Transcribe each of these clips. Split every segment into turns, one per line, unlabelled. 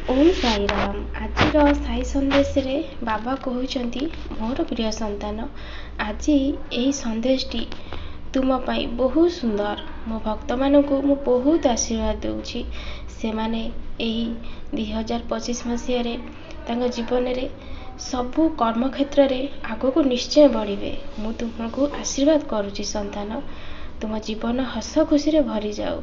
ओम साई राम। आज साई संदेश रे बाबा कहउचंती मोर प्रिय संतान आज यही संदेशटी तुम पाई बहुत सुंदर। मो भक्त मानक मु बहुत आशीर्वाद दूची से माने यही 2025 मसीह जीवन रे सबु कर्म क्षेत्र रे आगो को निश्चय बढ़े। मु तुमको आशीर्वाद करुची संतान, तुम जीवन हस खुशी रे भरी जाऊ।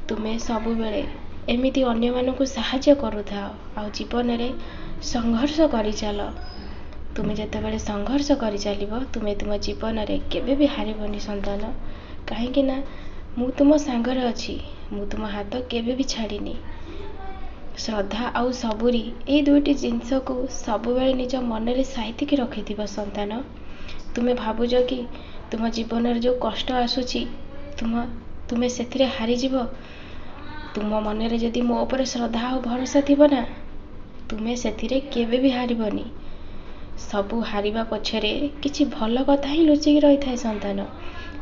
तुम्हें सबु बेले एमिति अन्य मानकु साहाय्य करुथाओ आ जीवन रे संघर्ष करि चल। तुम्हें जेतेबेले संघर्ष करि चलिबो तुम्हें तुम जीवन रे केबे भी हारिबनी संतान। काहेकि ना मु तुम सांगरे अछि, मु तुम हाथ केबे भी छाड़ीनी। श्रद्धा आउ सबुरी ए दुईटी जिनस को सबु बेले निज मन रे साइतिकी रखिथिबो संतान। तुम्हें भाबुज कि तुम जीवन रे जो कष्ट आसुची तुम्हें सेथिरे हारि जीवो। तुम मन रे जदि मो ऊपर श्रद्धा और भरोसा थिबो ना तुम्हें सेथिरे केबे भी हारिबनी। सबु हारिबा पछरे किछि भल कथा ही लुचिकी रही थाए संतान।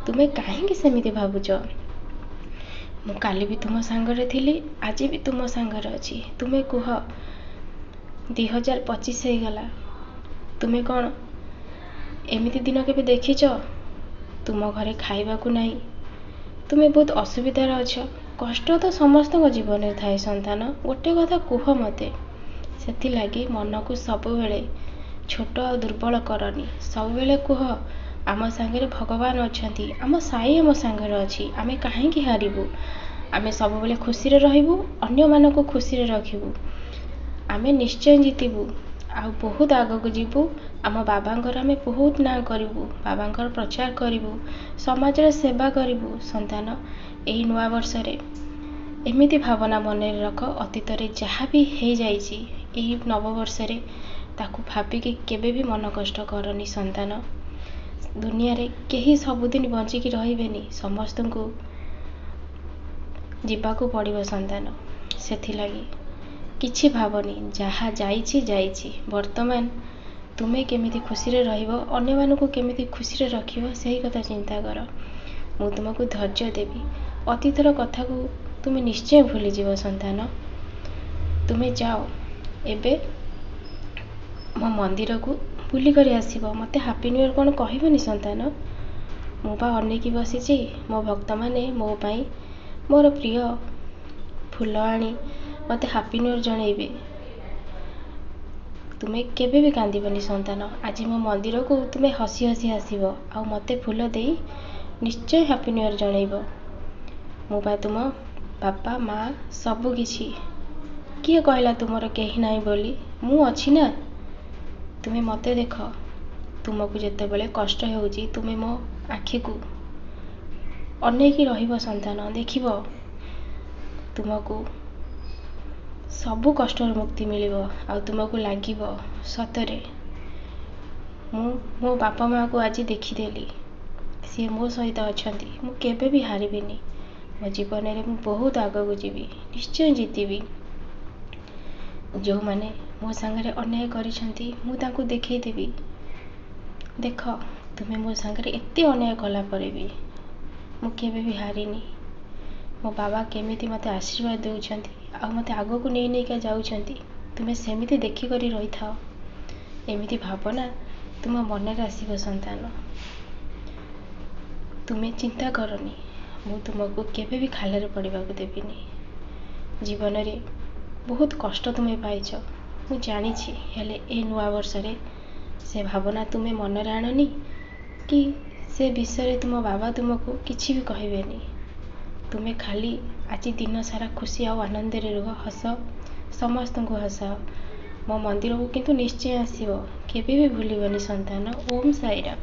तुम्हें काहेकि सेमिति भाबुच? मु काली भी तुम सांगरे थिली, आज भी तुम सांगरे अछि। तुम्हें कुह 2025 हे गला, तुम्हें कौन एमिति दिन केबे देखिच? तुम घरे खाइबा को नहीं, तुम्हें बहुत असुविधार अछ। कष्ट तो समस्त जीवन में थाए संतान। गोटे कथा कुह मते, सेथि लागी मन को सब बेले छोट और दुर्बल करनी। सब बेले कुह आम सांगरे भगवान अछंती, आम साई आम सांगरे अछि, आमे काहेकि हारिबु। आमे सब बेले खुशी रे रहिबु, अन्य मानको खुशी रे रखिबु। आमे निश्चय जीतिबु आ बहुत आगक जीवु। आम बाबांकर आमे बहुत ना करिबु, बाबांकर प्रचार करिबु, समाज रे सेवा करिबु। संतान एही नुआ वर्ष रे एमिति भावना मन रख, अतीत रे जहाँ भी हे जाइछि एही नववर्ष रे ताकू भाबिकी केबे भी मन कष्ट करनी संतान। दुनिया रे केही सबुदिन बंचिकी रहिबेनी, समस्त को जीवाकू पड़िबो संतान। सेथि लागी किछि भावनी, जहाँ जाइछि जाइछि। वर्तमान तुम्हें केमिति खुशी रे रहिबो, अन्य मानकू केमिति खुशी रे रखिबो सेही कथा चिंता कर। मु तुमको धैर्य देवी। अतीतर कथा को तुम्हें निश्चय भूली जीव संतान। तुम्हें जाओ एबे मो मंदिर को बुली करी आसीबो। मते हैप्पी न्यू ईयर कोन कहबनी संतान? मु बा अनेकी बसिछि, मो भक्त माने मो पाई मोर प्रिय फूल आनी मते हैप्पी न्यू ईयर जणैबे। तुम्हें केबे भी कांदीबनी संतान। आज मो मंदिर को तुम्हें हसी हसी आसीबो आ मते फूल देई निश्चय हैप्पी न्यू ईयर जणैबो। मो बा तुम बापा माँ सबु किछि। किए कहला तुमर केही नाई बोली? मु अछि ना। तुम्हें मते देख, तुमको जेते बेले कष्ट हेउची तुम्हें मो आखि को अनेकी रहिबो संतान। देखिबो तुमको सबु कष्ट मुक्ति मिलिबो आ तुमको लागिबो सतरे मु मो बापा माँ को आज देखीदेली, सी मो सहित अछंती। मु केबे भी हारिबिनी। मो जीवन रे मु बहुत आगको जीवी, निश्चय जीतिबी। जो माने मो सांगरे अन्याय करिसंती मु तांको देखै देबी। देख तुम्हें मो सांगरे एते अन्याय कला परे भी मु केबे भी हारिनी। मो बाबा केमिति मते आशीर्वाद देउछंती आ मते आगको नै नै का जाउछंती, तुम्हें सेमिति देखि करी रही थाओ। एमिति भावना तुम मन रे आसीबो संतान। तुम्हें चिंता करनी, मु तुमको केबे भी खाले रे पड़िबा को देबिनी। जीवन रे बहुत कष्ट तुम्हें पाइछ मु जानिछि, हेले ए नुआ वर्ष रे से भावना तुम्हें मन रे आणनी कि से विषय रे तुम बाबा तुमको किछि भी कहबेनी। तुम्हें खाली आज दिन सारा खुशी आ आनंद रे रुह, हस, समस्त को हसाओ। मो मंदिर को किंतु निश्चय आसीबो, केबे भी भूलिबनी संतान। ओम साई राम।